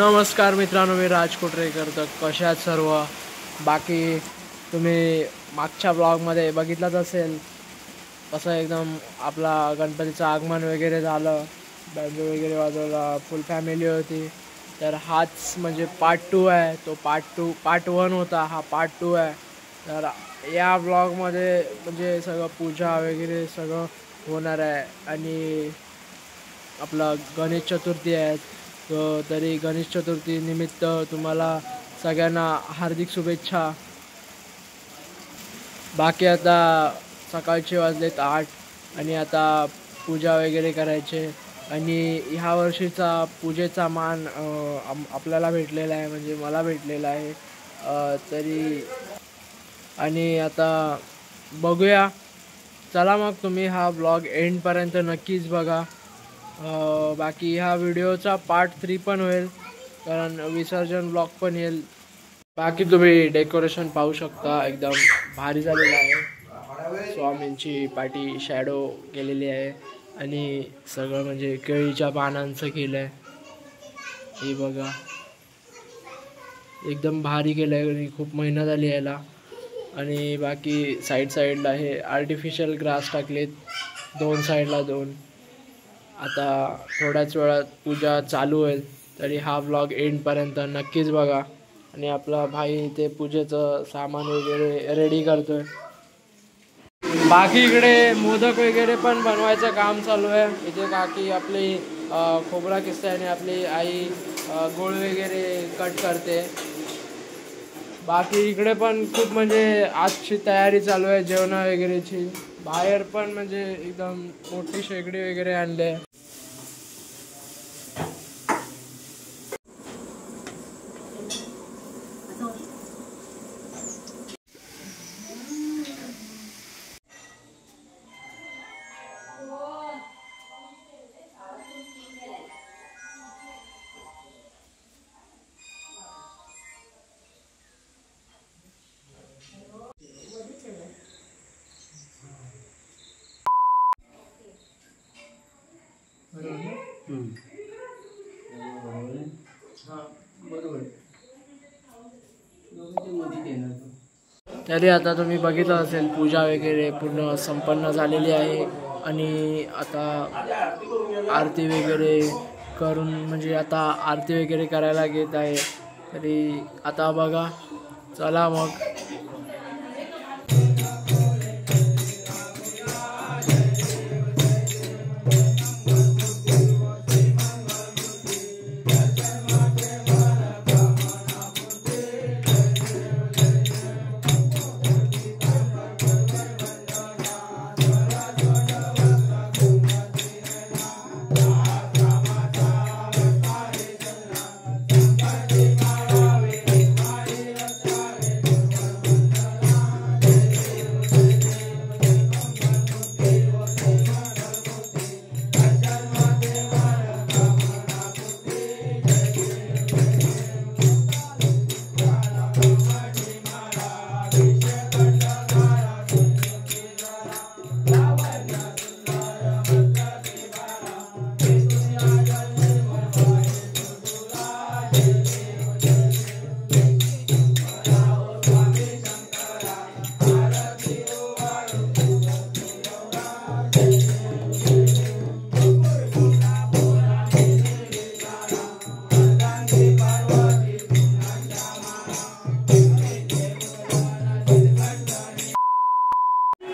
नमस्कार मित्रांनो, मी राज कोटरेकर. तर कशात सर्व बाकी तुम्ही मागच्या ब्लॉगमध्ये बघितलंच असेल कसं एकदम आपला गणपतीचं आगमन वगैरे झालं, बँजो वगैरे वाजवला, फुल फॅमिली होती. तर हाच म्हणजे पार्ट 2 आहे. तो पार्ट 1 होता, हा पार्ट 2 आहे. तर या ब्लॉगमध्ये म्हणजे सगळं पूजा वगैरे सगळं होणार आहे. आणि आपला गणेश चतुर्थी आहे, तो तरी गणेश चतुर्थी निमित्त तुम्हाला सगळ्यांना हार्दिक शुभेच्छा. बाकी आता सकाळचे वाजलेत 8 आणि आता पूजा वगैरे करायचे. आणि ह्या वर्षीचा पूजेचा मान आपल्याला भेटलेला आहे, म्हणजे मला भेटलेला आहे. तरी आणि आता बघूया. चला मग तुम्ही हा ब्लॉग एंडपर्यंत नक्कीच बघा. बाकी ह्या व्हिडिओचा पार्ट 3 पण होईल, कारण विसर्जन ब्लॉग पण येईल. बाकी तुम्ही डेकोरेशन पाहू शकता, एकदम भारी झालेलं आहे. स्वामींची पाठी शॅडो केलेली आहे आणि सगळं म्हणजे केळीच्या पानांचं केलं आहे. हे बघा, एकदम भारी केलं आहे आणि खूप मेहनत आली याला. आणि बाकी साईडला हे आर्टिफिशियल ग्रास टाकलेत, 2 साईडला 2. आता थोड्याच वेळात पूजा चालू होईल, तरी हा ब्लॉग एंडपर्यंत नक्कीच बघा. आणि आपला भाई इथे पूजेचं सामान वगैरे रेडी करतोय. बाकी इकडे मोदक वगैरे पण बनवायचं काम चालू आहे. इथे काकी आपली खोबरा किसते आणि आपली आई गोळ वगैरे कट करते. बाकी इकडे पण खूप म्हणजे आजची तयारी चालू आहे जेवण वगैरेची. बाहेर पण म्हणजे एकदम मोठी शेगडी वगैरे आणली आहे. तरी आता तुम्ही बघितलं असेल पूजा वगैरे पूर्ण संपन्न झालेली आहे. आणि आता आरती वगैरे करून म्हणजे आता आरती वगैरे करायला घेत आहे. तरी आता बघा, चला मग.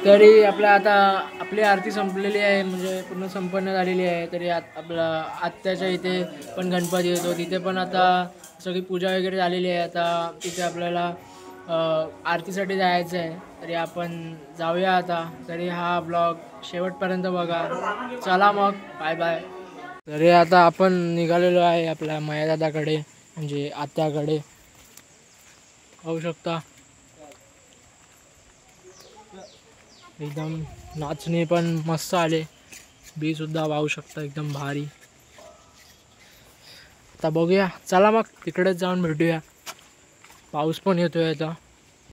तरी आता आपली आरती संपलेली आहे, म्हणजे पूर्ण संपन्न झालेली आहे. तरी आपला आत्याच्या इथे पण गणपती येतो, तिथे पण आता सगळी पूजा वगैरे झालेली आहे. आता तिथे आपल्याला आरतीसाठी जायचं आहे, तरी आपण जाऊया आता. तरी हा ब्लॉग शेवटपर्यंत बघा. चला मग, बाय बाय. तरी आता आपण निघालेलो आहे आपल्या मयादादाकडे, म्हणजे आत्याकडे. पाहू शकता एकदम नाचणी पण मस्त आले, बी सुद्धा पाहू शकता एकदम भारी. आता बघूया, चला मग तिकडेच जाऊन भेटूया. पाऊस पण येतोय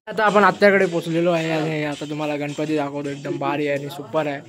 आता आपण आत्याकडे पोचलेलो आहे आणि आता तुम्हाला गणपती दाखवतो. एकदम भारी आहे आणि सुपर आहे.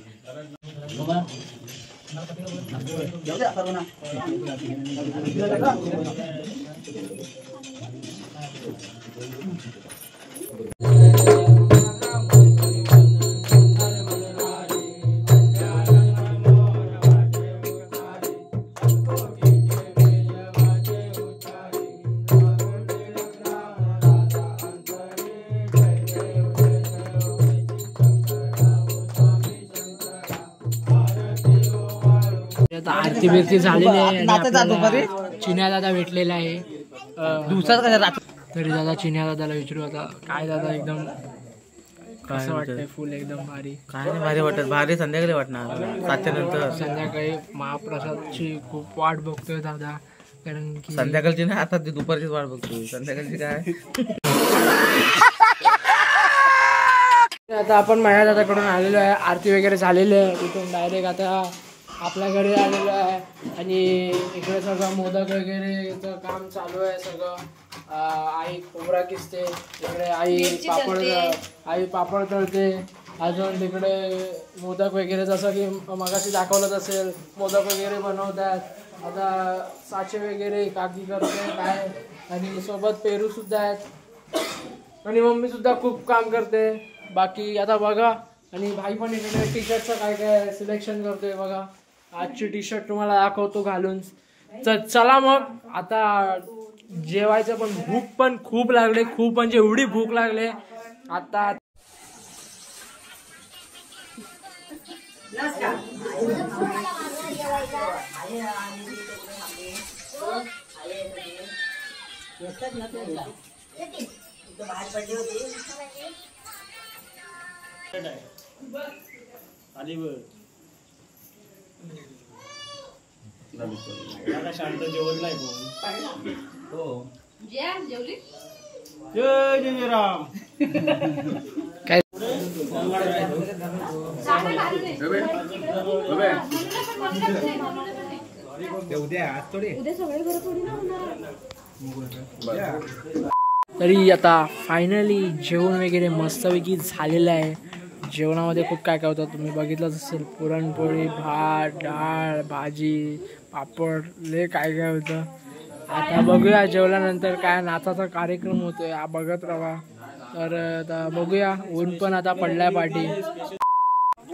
आरती बिरती झालेली आहे. चिन्या दादा भेटलेला आहे तरी दादा चिन्या दादाला विचारू आता काय दादा एकदम कसं वाटतंय? फुल एकदम भारी. काय नाही भारी वाटत, भारी संध्याकाळी वाटणार 7च्या नंतर. संध्याकाळी महाप्रसादची खूप वाट बघतोय दादा, कारण की संध्याकाळची नाही, आता ती दुपारचीच वाट बघतोय. संध्याकाळची काय आता आपण माझ्या दादाकडून आलेलो आहे. आरती वगैरे झालेली आहे. तिथून डायरेक्ट आता आपल्या घरी आलेलो आहे आणि इकडे सगळं मोदक वगैरेचं काम चालू आहे सगळं. आई खोबरा किसते, इकडे आई पापड तळते, अजून तिकडे मोदक वगैरे जसं की मगाशी दाखवलंच असेल मोदक वगैरे बनवतात. आता साचे वगैरे काकी करते काय, आणि सोबत पेरू सुद्धा आहेत आणि मम्मी सुद्धा खूप काम करते. बाकी आता बघा, आणि भाई पण इकडे टी शर्टचं काय काय सिलेक्शन करतोय बघा. आजची टी शर्ट तुम्हाला दाखवतो घालून. चला मग आता जेवायचं, पण भूक पण खूप लागले, खूप म्हणजे एवढी भूक लागले आता. शांत जेवत नाही कोण. जेवली जय जय राम. काय तरी आता फायनली जेवण वगैरे मस्तपैकी झालेलं आहे. जेवणामध्ये खूप काय काय होतं तुम्ही बघितलंच असेल. पुरणपोळी, भात, डाळ, भाजी, पापड, लय काय काय होतं. आता बघूया जेवल्यानंतर काय नाचाचा कार्यक्रम होतोय, बघत राहा. तर आता बघूया. ऊन पण आता पडलाय पाठी.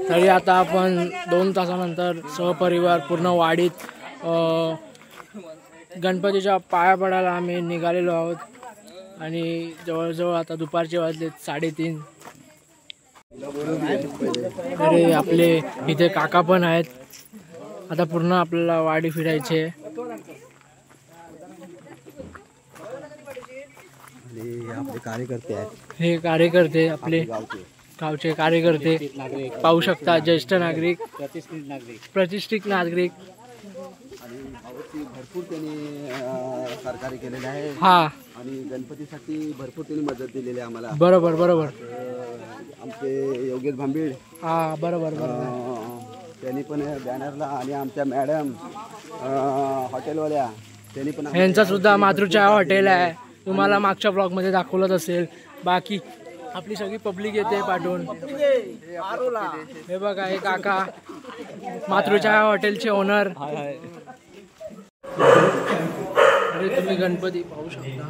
तरी आता आपण 2 तासानंतर सहपरिवार पूर्ण वाडीत गणपतीच्या पाया पडायला आम्ही निघालेलो आहोत. आणि जवळजवळ आता दुपारचे वाजलेत 3:30. अरे आपले इथे काका पण आहेत. आता पूर्ण आपल्याला वाडी फिरायचे. आपले कार्यकर्ते आहेत, हे कार्यकर्ते आपले गावचे कार्यकर्ते पाहू शकता. ज्येष्ठ नागरिक, प्रतिष्ठित नागरिक. भरपूर त्यांनी सहकार्य केलेले आहे. हा, आणि गणपतीसाठी भरपूर त्यांनी मदत दिलेली आहे आम्हाला. बरोबर बरोबर. आमचे योगेश भांबीड, हा बरोबर बरोबर. त्यांनी पण बॅनरला, आणि आमच्या मॅडम हॉटेलवाल्या त्यांनी पण. यांचा सुद्धा मातृछाया हॉटेल आहे, तुम्हाला मागच्या ब्लॉग मध्ये दाखवलंच असेल. बाकी आपली सगळी पब्लिक येते पाठवून. हे बघा, हे काका मातृछाया हॉटेलचे ओनर. अरे तुम्ही गणपती पाहू शकता.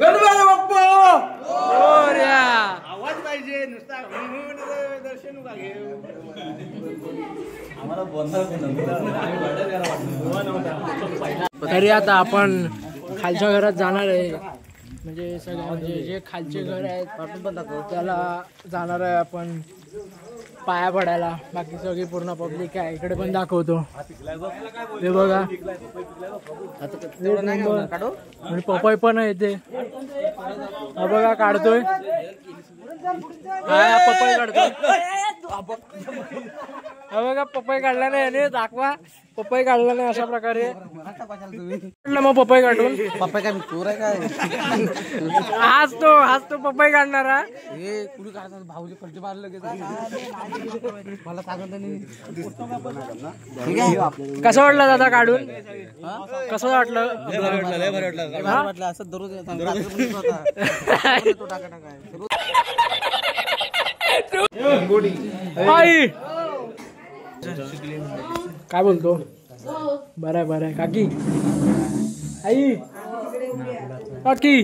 गणपती बाप्पा मोरया. आवाज पाहिजे नुसता दर्शन का घेऊ. तरी आता आपण खालच्या घरात जाणार आहे. म्हणजे सगळे म्हणजे जे खालचे घर आहेत त्याला जाणार आहे आपण पाया पडायला. बाकी सगळी पूर्ण पब्लिक आहे. इकडे पण दाखवतो, हे बघा. आणि पपई पण आहे इथे, हा बघा काढतोय. हा पपई काढतोय, हा बघा पपई काढला नाही. दाखवा पपई काढला नाही अशा प्रकारे. मग पपई काढून पप्पा काय चोर आहे काय? हाच तो पपई काढणारा. हे कुणी काढतात भाऊजी पलटी मारलं की मला सांगत नाही. कसं वाटलं दादा काढून? कसं वाटलं? वाटलं असं दररोज आई काय बोलतो? बरं आहे बरं आहे. काकी आई काकी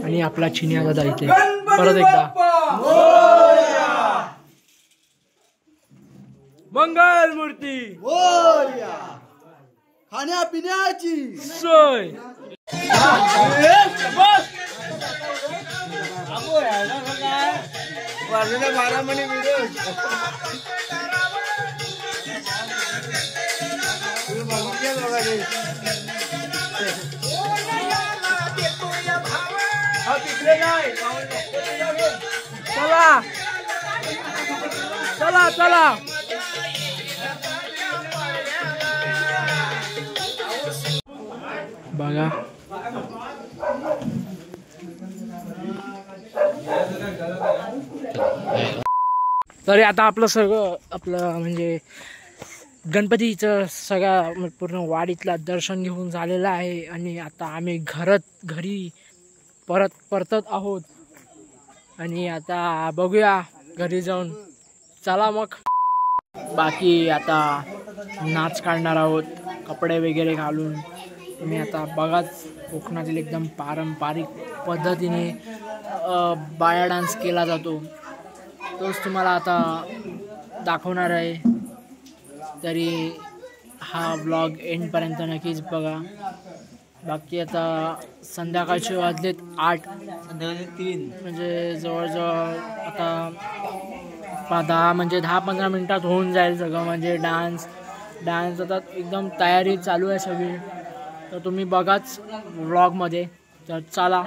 आणि आपला चिन्या दादा इथे परत एकदा मंगल मूर्ती खाण्यापिण्याची सोय. बारामणी व्हिडिओ चला चला चला. बघा तरी आता आपलं सगळं म्हणजे गणपतीचं सगळ्या पूर्ण वाडीतला दर्शन घेऊन झालेलं आहे आणि आता आम्ही घरी परतत आहोत आणि आता बघूया घरी जाऊन. चला मग बाकी आता नाच काढणार आहोत कपडे वगैरे घालून. तुम्ही आता बघाच कोकणातील एकदम पारंपरिक पद्धतीने बाया डान्स केला जातो तोच तुम्हाला आता दाखवणार आहे. तरी हा व्लॉग एंडपर्यंत नक्कीच बघा. बाकी आता संध्याकाळचे वाजलेत 8 संध्याकाळचे 3 म्हणजे जवळजवळ आता 10-15 मिनिटात होऊन जाईल सगळं. म्हणजे डान्स आता एकदम तयारी चालू आहे सगळी. तर तुम्ही बघाच व्लॉगमध्ये. तर चला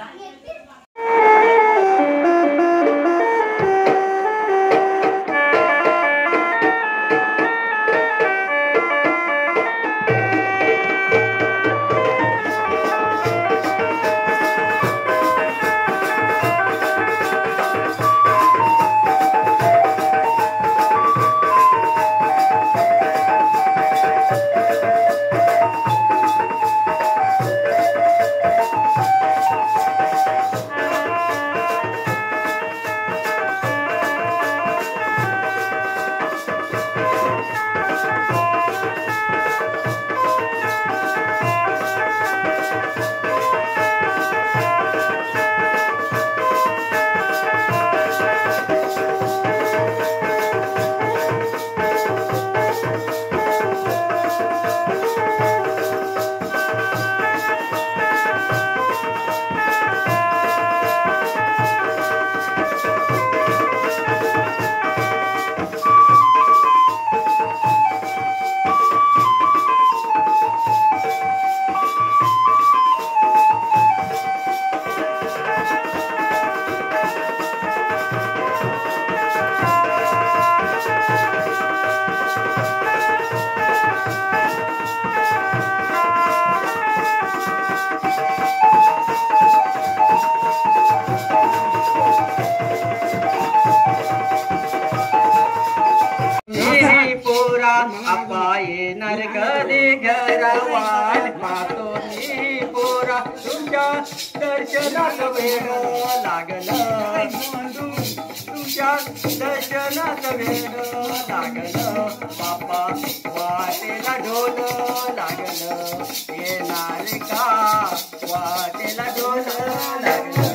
अपाये नरकले घरवाल पाहतो मी पोरा तुमच्या दर्शनात वेळ लागलं तुमच्या दर्शनात वेळ लागलं बापा वाटेला ढोल लागलं येणार का वाटेला ढोल लागलं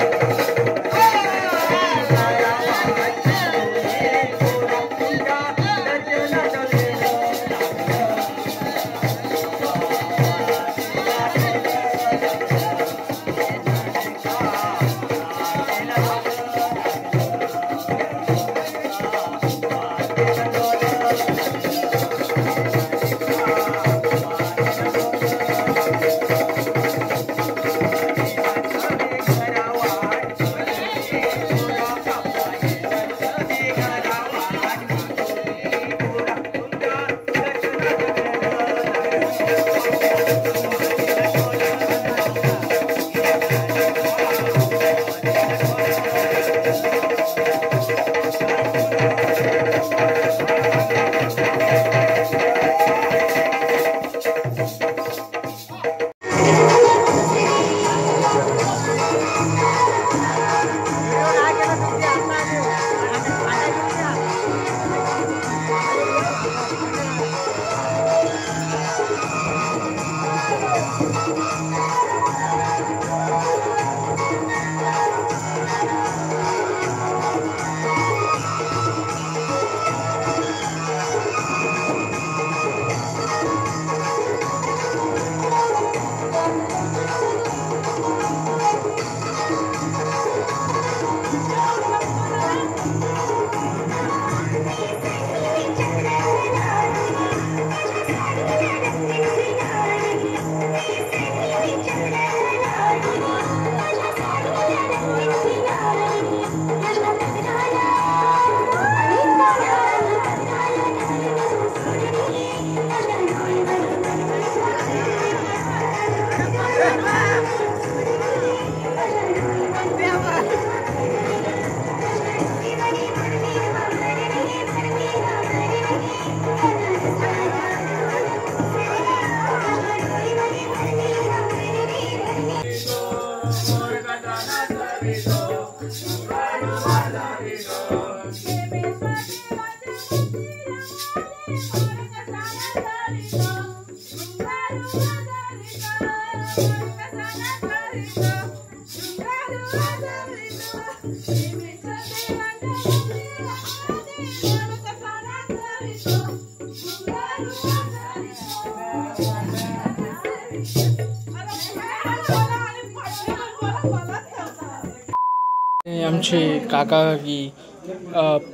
आमचे काका काकी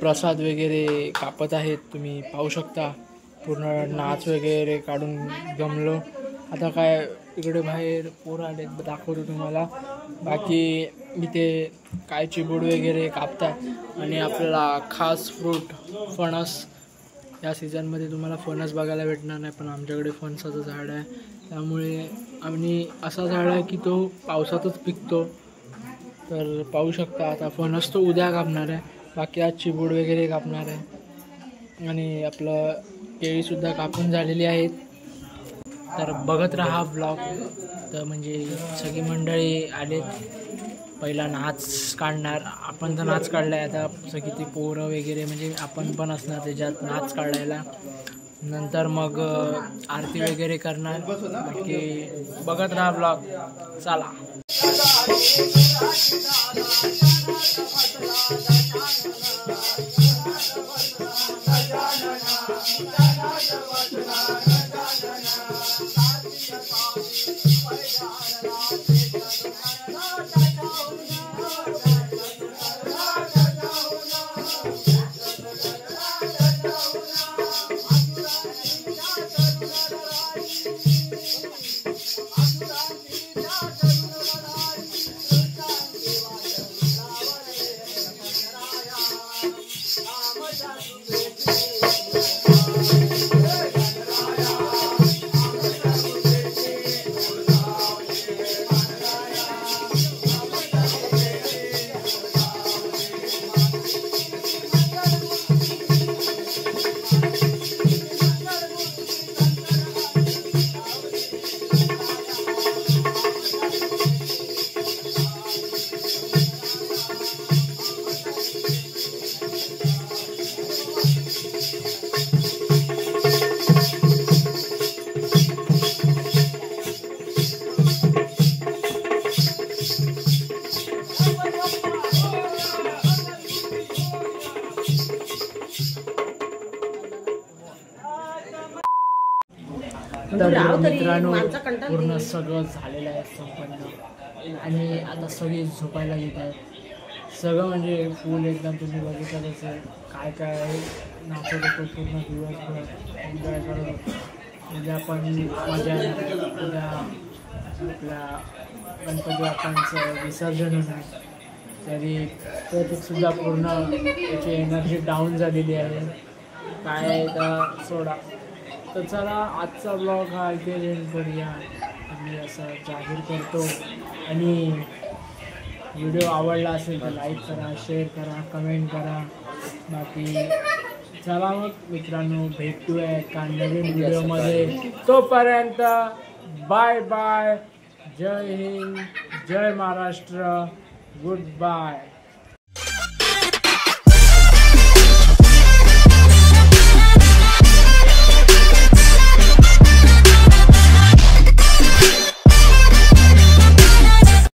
प्रसाद वगैरे कापत आहेत. तुम्ही पाहू शकता पूर्ण नाच वगैरे काढून जमलो. आता काय इकडे बाहेर पोरं आलेत, दाखवतो तुम्हाला. बाकी इथे काय चिबूड वगैरे कापतात आणि आपल्याला खास फ्रूट फणस. या सीझनमध्ये तुम्हाला फणस बघायला भेटणार नाही, पण आमच्याकडे फणसाचं झाड आहे. त्यामुळे आम्ही असा झाड आहे की तो पावसातच पिकतो. तर पाहू शकता आता फणस तो उद्या कापणार आहे. बाकी आज चिबूड वगैरे कापणार आहे आणि आपलं केळीसुद्धा कापून झालेली आहेत. तर बघत राहा ब्लॉग. तर म्हणजे सगळी मंडळी आलेत. पहिला नाच काढणार आपण, तर नाच काढला आहे. आता सगळी ती पोरं वगैरे म्हणजे आपण पण असणार त्याच्यात नाच काढायला. नंतर मग आरती वगैरे करणार. बाकी बघत राहा ब्लॉग. चला. तर मित्रांनो पूर्ण सगळं झालेलं आहे संपन्न आणि आता सगळे झोपायला घेत आहेत. सगळं म्हणजे फुल एकदम तुम्ही बघितलं असेल काय काय नाचत होतो पूर्ण दिवसभर एन्जॉय करत होतो. उद्या पण मजा येणार आहे. उद्या आपल्या गणपती बाप्पांचं विसर्जन होणार. तरी प्रत्येकसुद्धा पूर्ण त्याची एनर्जी डाऊन झालेली आहे. काय तर सोडा. तर चला आजचा ब्लॉग हा इथे एंड करूया. आम्ही असं जाहीर करतो आणि व्हिडिओ आवडला असेल तर लाईक करा, शेअर करा, कमेंट करा. बाकी चला मग मित्रांनो भेटूया एका नवीन व्हिडिओमध्ये. तोपर्यंत बाय बाय. जय हिंद, जय महाराष्ट्र, गुड बाय.